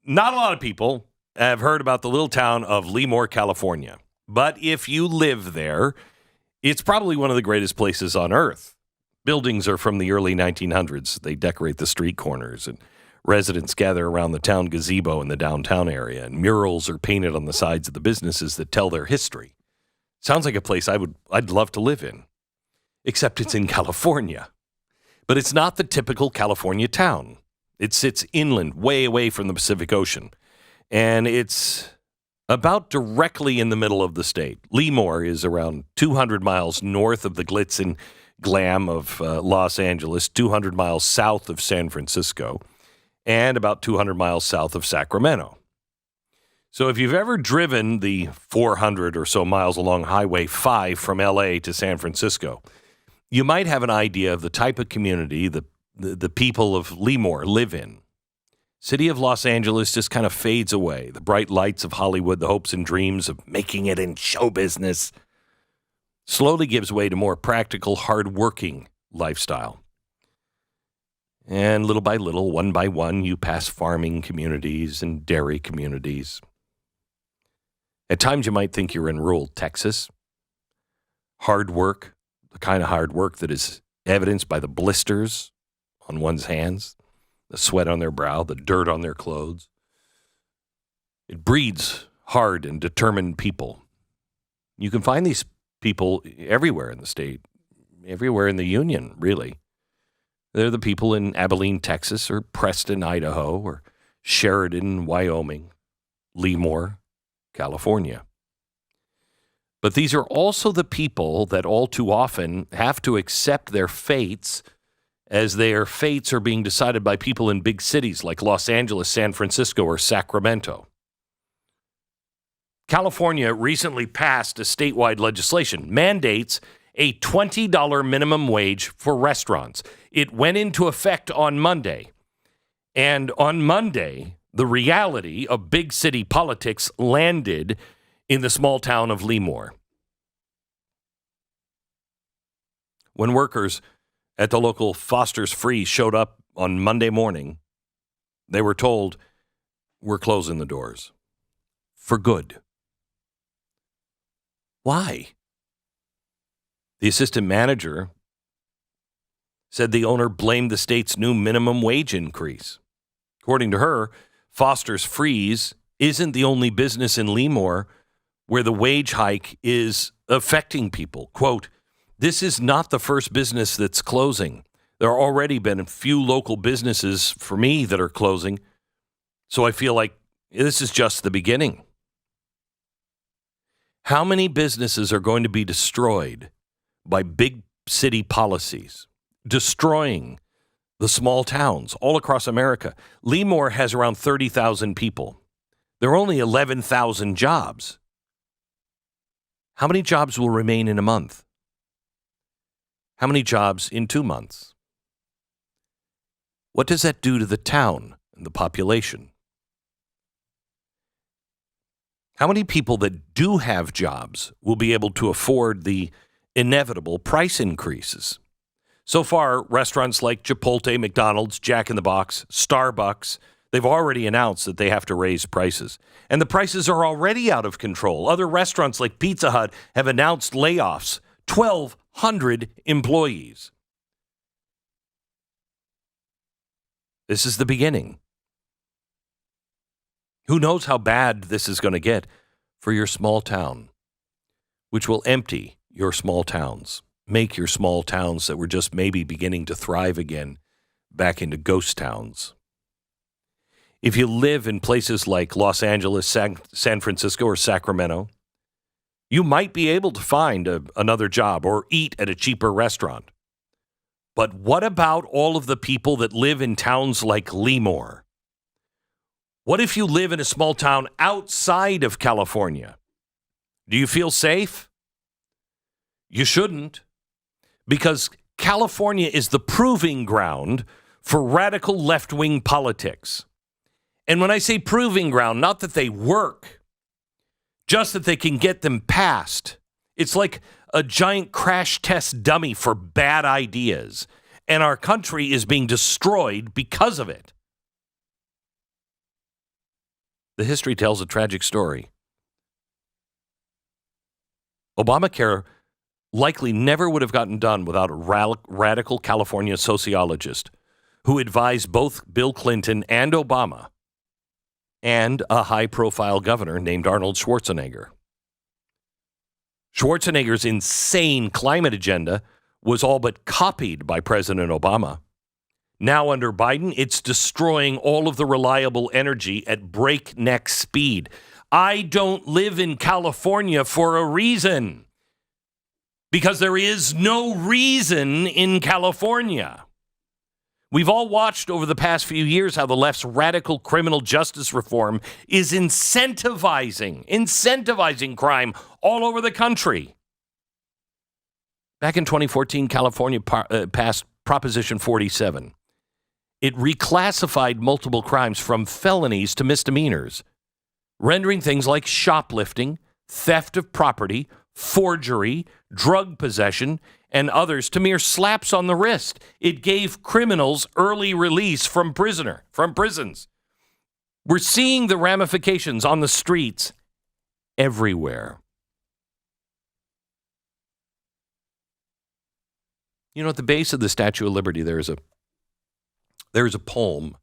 Not a lot of people have heard about the little town of Lemoore, California. But if you live there, it's probably one of the greatest places on earth. Buildings are from the early 1900s. They decorate the street corners, and residents gather around the town gazebo in the downtown area, and murals are painted on the sides of the businesses that tell their history. Sounds like a place I'd love to live in, except it's in California. But it's not the typical California town. It sits inland, way away from the Pacific Ocean, and it's about directly in the middle of the state. Lemoore is around 200 miles north of the glitz and glam of Los Angeles, 200 miles south of San Francisco, and about 200 miles south of Sacramento. So if you've ever driven the 400 or so miles along Highway 5 from L.A. to San Francisco, you might have an idea of the type of community the people of Lemoore live in. City of Los Angeles just kind of fades away. The bright lights of Hollywood, the hopes and dreams of making it in show business, slowly gives way to more practical, hard-working lifestyle. And little by little, one by one, you pass farming communities and dairy communities. At times you might think you're in rural Texas. Hard work, the kind of hard work that is evidenced by the blisters on one's hands, the sweat on their brow, the dirt on their clothes. It breeds hard and determined people. You can find these people everywhere in the state, everywhere in the union, really. They're the people in Abilene, Texas, or Preston, Idaho, or Sheridan, Wyoming, Lemoore, California. But these are also the people that all too often have to accept their fates as their fates are being decided by people in big cities like Los Angeles, San Francisco, or Sacramento. California recently passed a statewide legislation, mandates a $20 minimum wage for restaurants. It went into effect on Monday. And on Monday, the reality of big city politics landed in the small town of Lemoore. When workers at the local Foster's Freeze showed up on Monday morning, they were told, "We're closing the doors. For good." Why? The assistant manager said the owner blamed the state's new minimum wage increase. According to her, Foster's Freeze isn't the only business in Lemoore where the wage hike is affecting people. Quote, "This is not the first business that's closing. There have already been a few local businesses for me that are closing, so I feel like this is just the beginning." How many businesses are going to be destroyed by big city policies, destroying the small towns all across America? Lemoore has around 30,000 people. There are only 11,000 jobs. How many jobs will remain in a month? How many jobs in 2 months? What does that do to the town and the population? How many people that do have jobs will be able to afford the inevitable price increases? So far, restaurants like Chipotle, McDonald's, Jack in the Box, Starbucks, they've already announced that they have to raise prices. And the prices are already out of control. Other restaurants like Pizza Hut have announced layoffs, 1,200 employees. This is the beginning. Who knows how bad this is going to get for your small town, which will empty your small towns, make your small towns that were just maybe beginning to thrive again back into ghost towns. If you live in places like Los Angeles, San Francisco, or Sacramento, you might be able to find another job or eat at a cheaper restaurant. But what about all of the people that live in towns like Lemoore? What if you live in a small town outside of California? Do you feel safe? You shouldn't, because California is the proving ground for radical left-wing politics. And when I say proving ground, not that they work, just that they can get them passed. It's like a giant crash test dummy for bad ideas, and our country is being destroyed because of it. The history tells a tragic story. Obamacare likely never would have gotten done without a radical California sociologist who advised both Bill Clinton and Obama, and a high-profile governor named Arnold Schwarzenegger. Schwarzenegger's insane climate agenda was all but copied by President Obama. Now under Biden, it's destroying all of the reliable energy at breakneck speed. I don't live in California for a reason, because there is no reason in California. We've all watched over the past few years how the left's radical criminal justice reform is incentivizing crime all over the country. Back in 2014, California passed Proposition 47. It reclassified multiple crimes from felonies to misdemeanors, rendering things like shoplifting, theft of property, forgery, drug possession, and others to mere slaps on the wrist. It gave criminals early release from prisons. We're seeing the ramifications on the streets everywhere. You know, at the base of the Statue of Liberty, there's a poem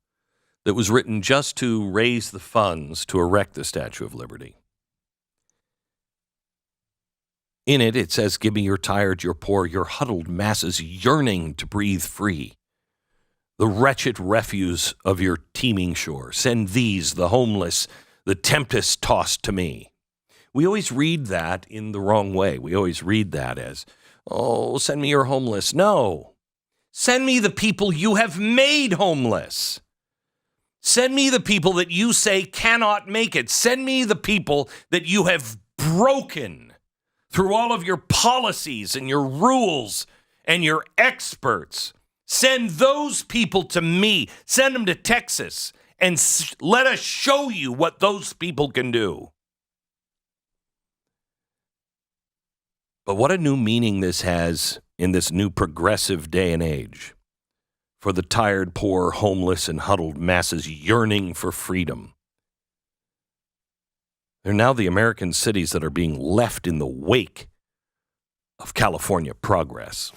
that was written just to raise the funds to erect the Statue of Liberty. In it, it says, "Give me your tired, your poor, your huddled masses yearning to breathe free. The wretched refuse of your teeming shore. Send these, the homeless, the tempest-tossed to me." We always read that in the wrong way. We always read that as, "Oh, send me your homeless." No. Send me the people you have made homeless. Send me the people that you say cannot make it. Send me the people that you have broken through all of your policies and your rules and your experts. Send those people to me. Send them to Texas and let us show you what those people can do. But what a new meaning this has in this new progressive day and age for the tired, poor, homeless, and huddled masses yearning for freedom. They're now the American cities that are being left in the wake of California progress.